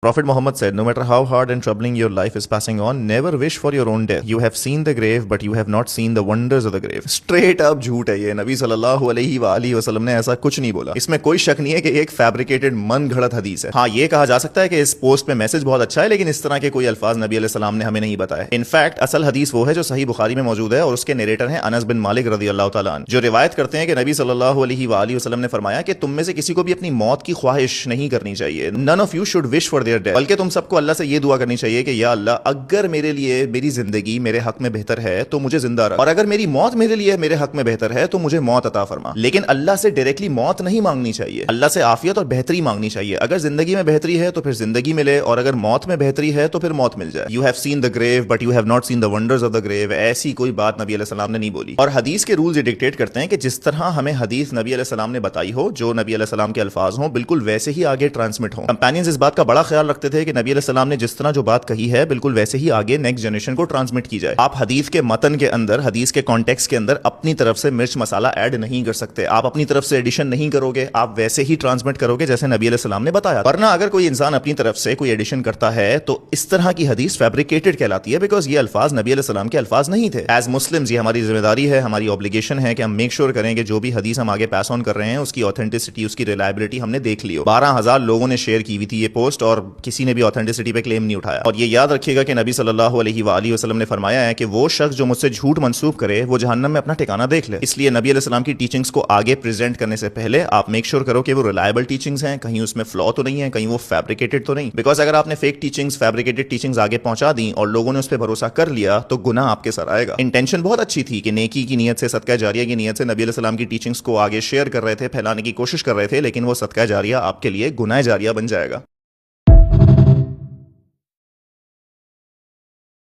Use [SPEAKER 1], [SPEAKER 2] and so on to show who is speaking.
[SPEAKER 1] Prophet Muhammad said, no matter how hard and troubling your life is passing on, never wish for your own death. You have seen the grave, but you have not seen the wonders of the grave. Straight up झूठ है ये. नबी सल्लल्लाहु अलैहि वसल्लम ने ऐसा कुछ नहीं बोला. इसमें कोई शक नहीं है कि एक फैब्रिकेटेड मन घड़त हदीस है. हाँ, ये कहा जा सकता है कि इस पोस्ट में मैसेज बहुत अच्छा है, लेकिन इस तरह के कोई अल्फाज नबी अलैहि सलाम ने हमें नहीं बताए. इनफैक्ट असल हदीस वो है जो सही बुखारी में मौजूद है और उसके नरेटर हैं अनस बिन मालिक रज़ी अल्लाह तआला अन्हु, जो रिवायत करते हैं कि नबी सल्लल्लाहु अलैहि वसल्लम ने फरमाया कि तुम में से किसी को भी अपनी मौत की ख्वाहिश नहीं करनी चाहिए. None of you should wish for their death. बल्कि तुम सबको अल्लाह से ये दुआ करनी चाहिए कि या अल्लाह, अगर मेरे लिए मेरी जिंदगी मेरे हक में बेहतर है तो मुझे जिंदा रख, और अगर मेरी मौत मेरे लिए मेरे हक में बेहतर है तो मुझे मौत अता फरमा. लेकिन अल्लाह से डायरेक्टली मौत नहीं मांगनी चाहिए. अल्लाह से आफियत और बेहतरी मांगनी चाहिए. अगर जिंदगी में बेहतरी है तो फिर जिंदगी मिले, और अगर मौत में बेहतरी है तो फिर मौत मिल जाए. You have seen the grave but you have not seen the wonders of the grave. ऐसी कोई बात नबी अलैहि सलाम ने नहीं बोली. और हदीस के रूल्स ये डिक्टेट करते हैं कि जिस तरह हमें हदीस नबी अलैहि सलाम ने बताई हो, जो नबी अलैहि सलाम के अल्फाज हों, बिल्कुल वैसे ही आगे ट्रांसमिट हों. कंपेनियंस इस बात का बड़ा ख्याल रखते थे कि नबी अलैहि सलाम ने जिस तरह जो बात कही है बिल्कुल वैसे ही आगे नेक्स्ट जनरेशन को ट्रांसमिट की जाए. आप हदीस के मतन के अंदर, हदीस के कॉन्टेक्स्ट के अंदर अपनी तरफ से मिर्च मसाला ऐड नहीं कर सकते. आप अपनी तरफ से एडिशन नहीं करोगे, आप वैसे ही ट्रांसमिट करोगे जैसे नबी अलैहि सलाम ने बताया. वरना अगर कोई इंसान अपनी तरफ से कोई एडिशन करता है तो इस तरह की हदीस फैब्रिकेटेड कहलाती है, बिकॉज ये अल्फाज नबी अलैहि सलाम के अल्फाज नहीं थे. एज मुस्लिम्स ये हमारी जिम्मेदारी है, हमारी ऑब्लिगेशन है कि हम मेक श्योर करें कि जो भी हदीस हम आगे पास ऑन कर रहे हैं उसकी ऑथेंटिसिटी, उसकी रिलायबिलिटी हमने देख ली हो. 12,000 लोगों ने शेयर की हुई थी ये पोस्ट और किसी ने भी ऑथेंटिसिटी पे क्लेम नहीं उठाया. और ये याद रखिएगा कि नबी सल्लल्लाहु अलैहि वसल्लम ने फरमाया है कि वो शख्स जो मुझसे झूठ मंसूब करे वो जहन्नम में अपना ठिकाना देख ले. इसलिए नबी अलैहि सलाम की टीचिंग्स को आगे प्रेजेंट करने से पहले आप मेक श्योर करो कि वो रिलायबल टीचिंग्स हैं, कहीं उसमें फ्लॉ तो नहीं है, कहीं वो फैब्रिकेटेड तो नहीं. बिकॉज अगर आपने फेक टीचिंग्स, फैब्रिकेटेड टीचिंग्स आगे पहुंचा दी और लोगों ने उस पर भरोसा कर लिया तो गुनाह आपके सर आएगा. इंटेंशन बहुत अच्छी थी कि नेकी की नीयत से, सदका जारिया की नीयत से नबी अलैहि सलाम की टीचिंग्स को आगे शेयर कर रहे थे, फैलाने की कोशिश कर रहे थे, लेकिन वो सदका जारिया आपके लिए गुनाह जारिया बन जाएगा.